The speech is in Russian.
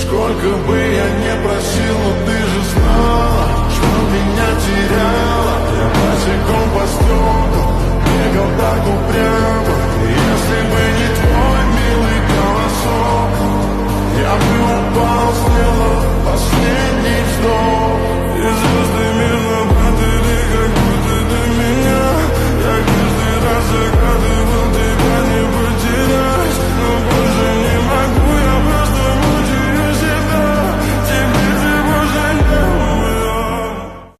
Сколько бы я не просил, но ты же знала, что меня теряла. Я босиком по стеклу бегал так упрямо. Если бы не твой милый голосок, я бы упал с неба.